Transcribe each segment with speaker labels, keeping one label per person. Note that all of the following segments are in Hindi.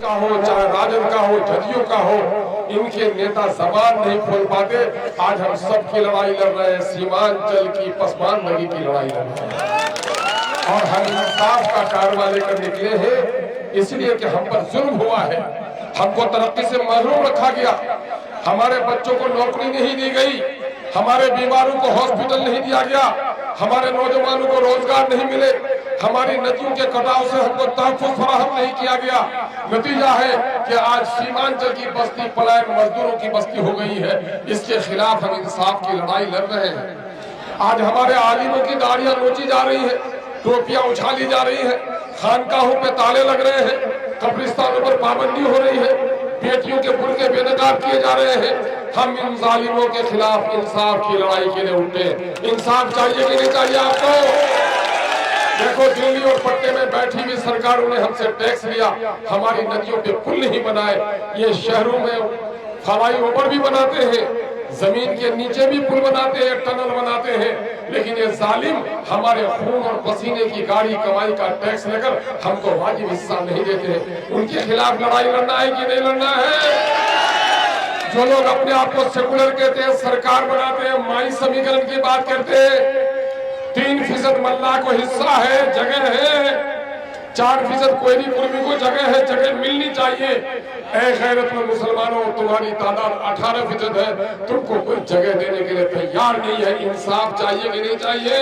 Speaker 1: का हो, चाहे राजद का हो, जदयू का हो, इनके नेता जबान नहीं खोल पाते। आज हम सब की लड़ाई लड़ रहे हैं, सीमांचल की पसमानदगी की लड़ाई लड़ रहे हैं और हम इंसाफ का कारवा लेकर निकले हैं, इसलिए कि हम पर जुल्म हुआ है, हमको तरक्की से महरूम रखा गया, हमारे बच्चों को नौकरी नहीं दी गई, हमारे बीमारों को हॉस्पिटल नहीं दिया गया, हमारे नौजवानों को रोजगार नहीं मिले, हमारी नदियों के कटाव से हमको तहफ़्फ़ुज़ फराहम नहीं किया गया। नतीजा है कि आज सीमांचल की बस्ती पलायन मजदूरों की बस्ती हो गई है। इसके खिलाफ हम इंसाफ की लड़ाई लड़ रहे हैं। आज हमारे आलिमों की दाढ़ियां नोची जा रही है, टोपियां उछाली जा रही है, खानकाहों पे ताले लग रहे हैं, कब्रिस्तानों पर पाबंदी हो रही है, बेटियों के बुर्के बेनकाब किए जा रहे हैं। हम इन जालिमों के खिलाफ इंसाफ की लड़ाई के लिए उठे। इंसाफ चाहिए कि नहीं चाहिए आपको? देखो, दिल्ली और पट्टे में बैठी हुई सरकारों ने हमसे टैक्स लिया, हमारी नदियों पे पुल नहीं बनाए, ये शहरों में फ्लाई ओवर भी बनाते हैं, जमीन के नीचे भी पुल बनाते हैं, टनल बनाते हैं, लेकिन ये जालिम हमारे खून और पसीने की गाड़ी कमाई का टैक्स लेकर हमको वाजिब हिस्सा नहीं देते। उनके खिलाफ लड़ाई लड़ना है कि नहीं लड़ना है? जो लोग अपने आप को सेकुलर कहते हैं, सरकार बनाते हैं, माई समीकरण की बात करते हैं, 3% मल्ला को हिस्सा है, जगह है, 4% कोयली कुर्मी को जगह है, जगह मिलनी चाहिए। ऐ गैरतमंद मुसलमानों, तुम्हारी तादाद 18% है, तुमको कोई जगह देने के लिए तैयार नहीं है। इंसाफ चाहिए कि नहीं चाहिए?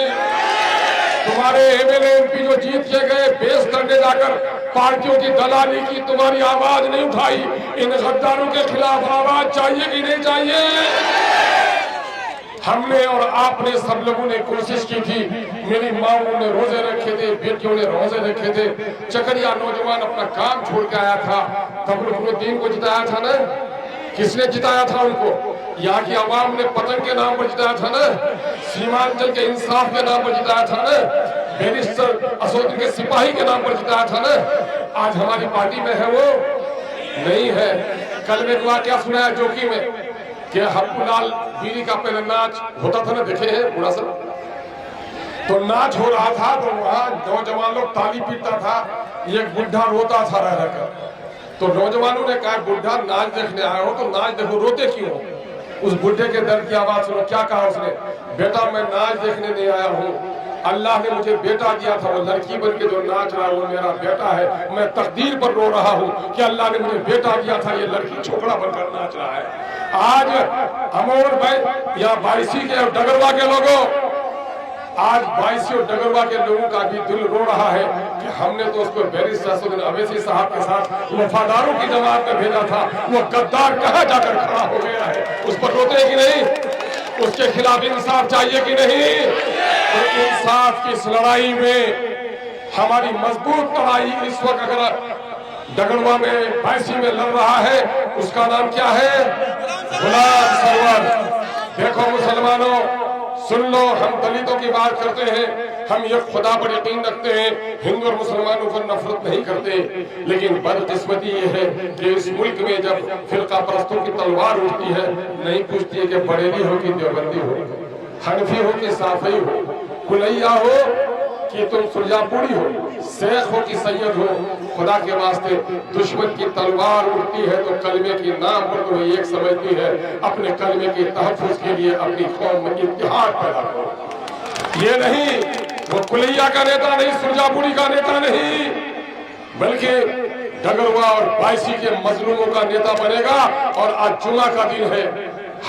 Speaker 1: तुम्हारे एमएलए एमपी जो जीत के गए, बेस करने जाकर पार्टियों की दलाली की, तुम्हारी आवाज नहीं उठाई। इन गद्दारों के खिलाफ आवाज चाहिए कि नहीं चाहिए? हमने और आपने सब लोगों ने कोशिश की थी, मेरी माओं ने रोजे रखे थे, बेटियों ने रोजे रखे थे, चकरिया नौजवान अपना काम छोड़ के आया था, तब रुकनुद्दीन को जिताया था ना? किसने जिताया था उनको? यहाँ की आवाम ने पतंग के नाम पर जिताया था ना? सीमांचल के इंसाफ के नाम पर जिताया था ना? बैरिस्टर असदुद्दीन के सिपाही के नाम पर जिताया था ना? आज हमारी पार्टी में है वो नहीं है। कल में वाकया सुना है जोकी में कि हब्बुलाल बीरी का पहले नाच होता था ना, देखे हैं बुढ़ा सा, तो नाच हो रहा था तो वहां नौजवान लोग ताली पीटता था, एक बुढ़ा रोता था रह रहकर, तो नौजवानों ने कहा बुढ़ा नाच देखने आया हो तो नाच देखो, रोते क्यों हो? उस बुढ़े के दर्द की आवाज सुनो, क्या कहा उसने? बेटा मैं नाच देखने नहीं आया हूँ, अल्लाह ने मुझे बेटा दिया था, वो लड़की बन के जो नाच रहा है वो मेरा बेटा है, मैं तकदीर पर रो रहा हूँ कि अल्लाह ने मुझे बेटा दिया था, ये लड़की छोकरा बनकर नाच रहा है। आज अमोर भाई या बाईसी के डगरवा के लोगों, आज बाईसी और डगरवा के लोगों का भी दिल रो रहा है कि हमने तो उसको बैरिस्टर असदुद्दीन अवैसी साहब के साथ वफादारों की जमात में भेजा था, वो गद्दार कहाँ जाकर खड़ा हो गया है? उस पर रोते कि नहीं? उसके खिलाफ इंसाफ चाहिए कि नहीं? तो इंसाफ की इस लड़ाई में हमारी मजबूत लड़ाई इस वक्त अगर डगरवा में बाईसी में लड़ रहा है, उसका नाम क्या है? गुलाम सरवर। देखो मुसलमानों, सुन लो, हम दलितों की बात करते हैं, हम ये खुदा पर यकीन रखते हैं, हिंदू और मुसलमानों को नफरत नहीं करते, लेकिन बदकिस्मती ये है कि इस मुल्क में जब फिरका परस्तों की तलवार उठती है, नहीं पूछती है कि बरेली हो कि देवबंदी हो, हनफी हो कि साफी हो, कुलैया हो कि तुम सुरजापुरी हो, शेख हो कि सैयद हो, खुदा के वास्ते दुश्मन की तलवार उठती है तो कलमे की नाम पर तो एक समझती है, अपने कलमे के तहफ़्फ़ुज़ के लिए अपनी कौम में इत्तेहाद पैदा करो। ये नहीं, वो कुलैया का नेता नहीं, सुरजापुरी का नेता नहीं, बल्कि डगरवा और बाईसी के मजलूमों का नेता बनेगा। और आज जुमा का दिन है,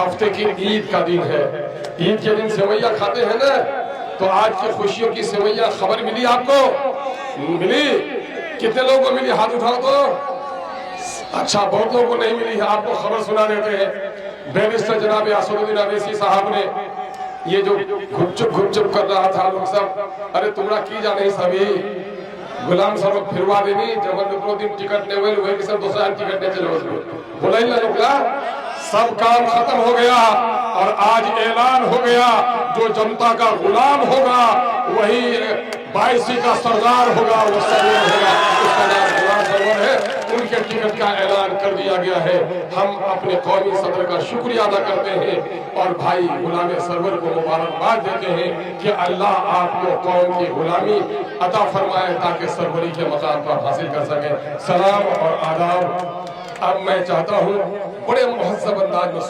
Speaker 1: हफ्ते की ईद का दिन है, ईद के दिन सेवैया खाते हैं ना, तो आज की खुशियों की सेवैया खबर मिली आपको? मिली? कितने लोगों को मिली? हाथ उठाओ तो। अच्छा, बहुत लोगों को नहीं मिली है, आपको खबर सुना देते हैं। बैरिस्टर जनाब असदुद्दीन अवैसी साहब ने ये जो गुपचुप कर रहा था लोग सब, अरे तुमरा की जाने सभी गुलाम सर फिरवा देनी, जब दो दिन टिकट नहीं हुए वही सब दूसरा टिकट नहीं चलो, बोला ही ना, सब काम खत्म हो गया और आज ऐलान हो गया, जो जनता का गुलाम होगा वही बाईसी का सरदार होगा, वो सरवर होगा, उसका नाम गुलाम सरवर सरवर है उनके टिकट का ऐलान कर दिया गया है। हम अपने कौमी सदर का शुक्रिया अदा करते हैं और भाई गुलाम सरवर को मुबारकबाद देते हैं कि अल्लाह आपको कौम की गुलामी अता फरमाए ताकि सरवरी के मकाम पर हासिल कर सके। सलाम और आदाब। अब मैं चाहता हूँ बड़े मुहज़्ज़ब अंदाज में